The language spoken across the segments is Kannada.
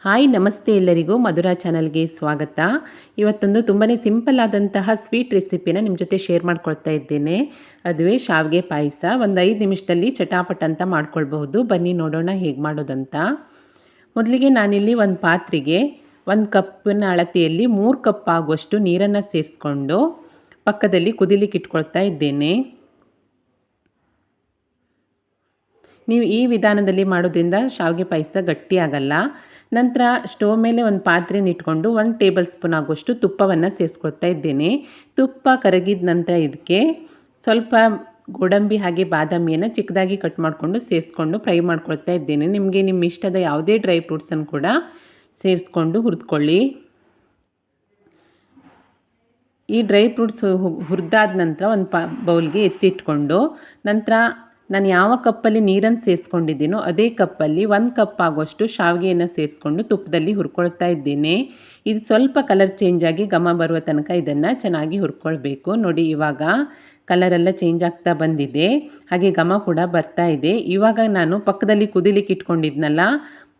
ಹಾಯ್ ನಮಸ್ತೆ ಎಲ್ಲರಿಗೂ ಮಧುರಾ ಚಾನಲ್ಗೆ ಸ್ವಾಗತ. ಇವತ್ತೊಂದು ತುಂಬಾ ಸಿಂಪಲ್ ಆದಂತಹ ಸ್ವೀಟ್ ರೆಸಿಪಿನ ನಿಮ್ಮ ಜೊತೆ ಶೇರ್ ಮಾಡ್ಕೊಳ್ತಾ ಇದ್ದೇನೆ. ಅದುವೇ ಶಾವಿಗೆ ಪಾಯಸ. ಒಂದು 5 ನಿಮಿಷದಲ್ಲಿ ಚಟಾಪಟ್ ಅಂತ ಮಾಡ್ಕೊಳ್ಬಹುದು. ಬನ್ನಿ ನೋಡೋಣ ಹೇಗೆ ಮಾಡೋದಂತ. ಮೊದಲಿಗೆ ನಾನಿಲ್ಲಿ ಒಂದು ಪಾತ್ರೆಗೆ 1 ಕಪ್ಪಿನ ಅಳತೆಯಲ್ಲಿ 3 ಕಪ್ ಆಗುವಷ್ಟು ನೀರನ್ನು ಸೇರಿಸ್ಕೊಂಡು ಪಕ್ಕದಲ್ಲಿ ಕುದಿಲಿಕ್ಕೆ ಇಟ್ಕೊಳ್ತಾ ಇದ್ದೇನೆ. ನೀವು ಈ ವಿಧಾನದಲ್ಲಿ ಮಾಡೋದ್ರಿಂದ ಶಾವಿಗೆ ಪಾಯಸ ಗಟ್ಟಿಯಾಗಲ್ಲ. ನಂತರ ಸ್ಟವ್ ಮೇಲೆ ಒಂದು ಪಾತ್ರೆನ ಇಟ್ಕೊಂಡು 1 ಟೇಬಲ್ ಸ್ಪೂನ್ ಆಗುವಷ್ಟು ತುಪ್ಪವನ್ನು ಸೇರಿಸ್ಕೊಳ್ತಾ ಇದ್ದೇನೆ. ತುಪ್ಪ ಕರಗಿದ ನಂತರ ಇದಕ್ಕೆ ಸ್ವಲ್ಪ ಗೋಡಂಬಿ ಹಾಗೆ ಬಾದಾಮಿಯನ್ನು ಚಿಕ್ಕದಾಗಿ ಕಟ್ ಮಾಡಿಕೊಂಡು ಸೇರಿಸ್ಕೊಂಡು ಫ್ರೈ ಮಾಡ್ಕೊಳ್ತಾ ಇದ್ದೇನೆ. ನಿಮಗೆ ನಿಮ್ಮ ಇಷ್ಟದ ಯಾವುದೇ ಡ್ರೈ ಫ್ರೂಟ್ಸನ್ನು ಕೂಡ ಸೇರಿಸ್ಕೊಂಡು ಹುರಿದುಕೊಳ್ಳಿ. ಈ ಡ್ರೈ ಫ್ರೂಟ್ಸ್ ಹುರಿದಾದ ನಂತರ ಒಂದು ಬೌಲ್ಗೆ ಎತ್ತಿಟ್ಕೊಂಡು ನಂತರ ನಾನು ಯಾವ ಕಪ್ಪಲ್ಲಿ ನೀರನ್ನು ಸೇರಿಸ್ಕೊಂಡಿದ್ದೀನೋ ಅದೇ ಕಪ್ಪಲ್ಲಿ 1 ಕಪ್ ಆಗುವಷ್ಟು ಶಾವಿಗೆಯನ್ನು ಸೇರಿಸ್ಕೊಂಡು ತುಪ್ಪದಲ್ಲಿ ಹುರ್ಕೊಳ್ತಾ ಇದ್ದೇನೆ. ಇದು ಸ್ವಲ್ಪ ಕಲರ್ ಚೇಂಜ್ ಆಗಿ ಘಮ ಬರುವ ತನಕ ಇದನ್ನು ಚೆನ್ನಾಗಿ ಹುರ್ಕೊಳ್ಬೇಕು. ನೋಡಿ, ಇವಾಗ ಕಲರೆಲ್ಲ ಚೇಂಜ್ ಆಗ್ತಾ ಬಂದಿದೆ, ಹಾಗೆ ಘಮ ಕೂಡ ಬರ್ತಾ ಇದೆ. ಇವಾಗ ನಾನು ಪಕ್ಕದಲ್ಲಿ ಕುದಿಲಿಕ್ಕೆ ಇಟ್ಕೊಂಡಿದ್ನಲ್ಲ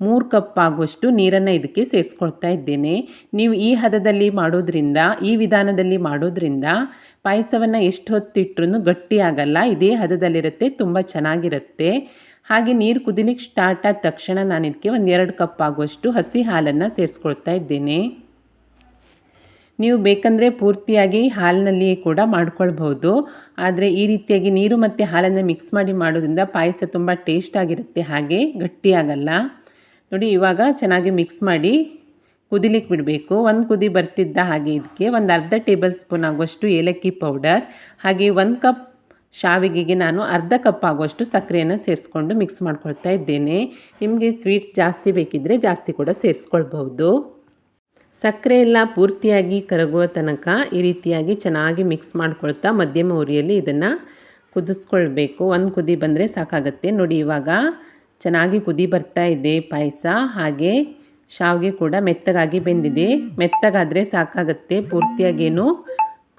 3 ಕಪ್ ಆಗುವಷ್ಟು ನೀರನ್ನು ಇದಕ್ಕೆ ಸೇರಿಸ್ಕೊಳ್ತಾ ಇದ್ದೇನೆ. ನೀವು ಈ ಹದದಲ್ಲಿ ಮಾಡೋದ್ರಿಂದ, ಈ ವಿಧಾನದಲ್ಲಿ ಮಾಡೋದ್ರಿಂದ ಪಾಯಸವನ್ನು ಎಷ್ಟು ಹೊತ್ತಿಟ್ರೂ ಗಟ್ಟಿಯಾಗಲ್ಲ. ಇದೇ ಹದದಲ್ಲಿರುತ್ತೆ, ತುಂಬ ಚೆನ್ನಾಗಿರುತ್ತೆ. ಹಾಗೆ ನೀರು ಕುದಿಲಿಕ್ಕೆ ಸ್ಟಾರ್ಟ್ ಆದ ತಕ್ಷಣ ನಾನು ಇದಕ್ಕೆ 2 ಕಪ್ ಆಗುವಷ್ಟು ಹಸಿ ಹಾಲನ್ನು ಸೇರಿಸ್ಕೊಳ್ತಾ ಇದ್ದೇನೆ. ನೀವು ಬೇಕಂದರೆ ಪೂರ್ತಿಯಾಗಿ ಹಾಲಿನಲ್ಲಿಯೇ ಕೂಡ ಮಾಡ್ಕೊಳ್ಬಹುದು. ಆದರೆ ಈ ರೀತಿಯಾಗಿ ನೀರು ಮತ್ತು ಹಾಲನ್ನು ಮಿಕ್ಸ್ ಮಾಡಿ ಮಾಡೋದ್ರಿಂದ ಪಾಯಸ ತುಂಬ ಟೇಸ್ಟಾಗಿರುತ್ತೆ, ಹಾಗೆ ಗಟ್ಟಿಯಾಗಲ್ಲ. ನೋಡಿ, ಇವಾಗ ಚೆನ್ನಾಗಿ ಮಿಕ್ಸ್ ಮಾಡಿ ಕುದಿಲಿಕ್ಕೆ ಬಿಡಬೇಕು. ಒಂದು ಕುದಿ ಬರ್ತಿದ್ದ ಹಾಗೆ ಇದಕ್ಕೆ ಒಂದು ಅರ್ಧ ಟೇಬಲ್ ಸ್ಪೂನ್ ಆಗುವಷ್ಟು ಏಲಕ್ಕಿ ಪೌಡರ್ ಹಾಗೆ 1 ಕಪ್ ಶಾವಿಗೆಗೆ ನಾನು ಅರ್ಧ ಕಪ್ ಆಗುವಷ್ಟು ಸಕ್ಕರೆಯನ್ನು ಸೇರಿಸ್ಕೊಂಡು ಮಿಕ್ಸ್ ಮಾಡ್ಕೊಳ್ತಾ ಇದ್ದೇನೆ. ನಿಮಗೆ ಸ್ವೀಟ್ ಜಾಸ್ತಿ ಬೇಕಿದ್ದರೆ ಜಾಸ್ತಿ ಕೂಡ ಸೇರಿಸ್ಕೊಳ್ಬಹುದು. ಸಕ್ಕರೆ ಎಲ್ಲ ಪೂರ್ತಿಯಾಗಿ ಕರಗುವ ತನಕ ಈ ರೀತಿಯಾಗಿ ಚೆನ್ನಾಗಿ ಮಿಕ್ಸ್ ಮಾಡ್ಕೊಳ್ತಾ ಮಧ್ಯಮ ಉರಿಯಲ್ಲಿ ಇದನ್ನು ಕುದಿಸ್ಕೊಳ್ಬೇಕು. ಒಂದು ಕುದಿ ಬಂದರೆ ಸಾಕಾಗುತ್ತೆ. ನೋಡಿ, ಇವಾಗ ಚೆನ್ನಾಗಿ ಕುದಿ ಬರ್ತಾ ಇದೆ ಪಾಯಸ. ಹಾಗೆ ಶಾವಿಗೆ ಕೂಡ ಮೆತ್ತಗಾಗಿ ಬೆಂದಿದೆ. ಮೆತ್ತಗಾದರೆ ಸಾಕಾಗುತ್ತೆ, ಪೂರ್ತಿಯಾಗೇನು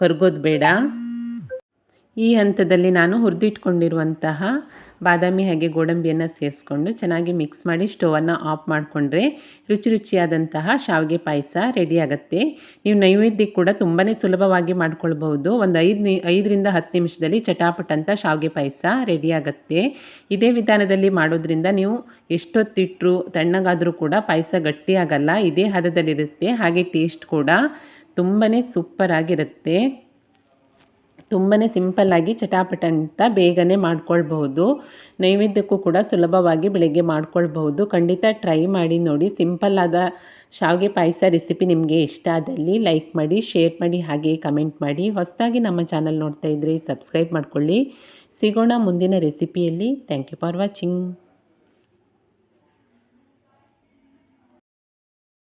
ಕರಗೋದು ಬೇಡ. ಈ ಹಂತದಲ್ಲಿ ನಾನು ಹುರಿದಿಟ್ಕೊಂಡಿರುವಂತಹ ಬಾದಾಮಿ ಹಾಗೆ ಗೋಡಂಬಿಯನ್ನು ಸೇರಿಸ್ಕೊಂಡು ಚೆನ್ನಾಗಿ ಮಿಕ್ಸ್ ಮಾಡಿ ಸ್ಟವನ್ನು ಆಫ್ ಮಾಡಿಕೊಂಡ್ರೆ ರುಚಿಯಾದಂತಹ ಶಾವಿಗೆ ಪಾಯಸ ರೆಡಿಯಾಗುತ್ತೆ. ನೀವು ನೈವೇದ್ಯಕ್ಕೆ ಕೂಡ ತುಂಬಾ ಸುಲಭವಾಗಿ ಮಾಡ್ಕೊಳ್ಬಹುದು. ಒಂದು 5ರಿಂದ 10 ನಿಮಿಷದಲ್ಲಿ ಚಟಾಪಟ್ ಅಂತ ಶಾವಿಗೆ ಪಾಯಸ ರೆಡಿಯಾಗುತ್ತೆ. ಇದೇ ವಿಧಾನದಲ್ಲಿ ಮಾಡೋದ್ರಿಂದ ನೀವು ಎಷ್ಟೊತ್ತಿಟ್ಟರು ತಣ್ಣಗಾದರೂ ಕೂಡ ಪಾಯಸ ಗಟ್ಟಿಯಾಗಲ್ಲ. ಇದೇ ಹದದಲ್ಲಿರುತ್ತೆ, ಹಾಗೆ ಟೇಸ್ಟ್ ಕೂಡ ತುಂಬಾ ಸೂಪರಾಗಿರುತ್ತೆ. ತುಂಬಾ ಸಿಂಪಲ್ಲಾಗಿ ಚಟಾಪಟ ಅಂತ ಬೇಗನೆ ಮಾಡ್ಕೊಳ್ಬಹುದು. ನೈವೇದ್ಯಕ್ಕೂ ಕೂಡ ಸುಲಭವಾಗಿ ಬೆಳಗ್ಗೆ ಮಾಡ್ಕೊಳ್ಬಹುದು. ಖಂಡಿತ ಟ್ರೈ ಮಾಡಿ ನೋಡಿ. ಸಿಂಪಲ್ಲಾದ ಶಾವಿಗೆ ಪಾಯಸ ರೆಸಿಪಿ ನಿಮಗೆ ಇಷ್ಟ ಆದಲ್ಲಿ ಲೈಕ್ ಮಾಡಿ, ಶೇರ್ ಮಾಡಿ, ಹಾಗೆ ಕಮೆಂಟ್ ಮಾಡಿ. ಹೊಸದಾಗಿ ನಮ್ಮ ಚಾನಲ್ ನೋಡ್ತಾ ಇದ್ದರೆ ಸಬ್ಸ್ಕ್ರೈಬ್ ಮಾಡ್ಕೊಳ್ಳಿ. ಸಿಗೋಣ ಮುಂದಿನ ರೆಸಿಪಿಯಲ್ಲಿ. Thank you for watching.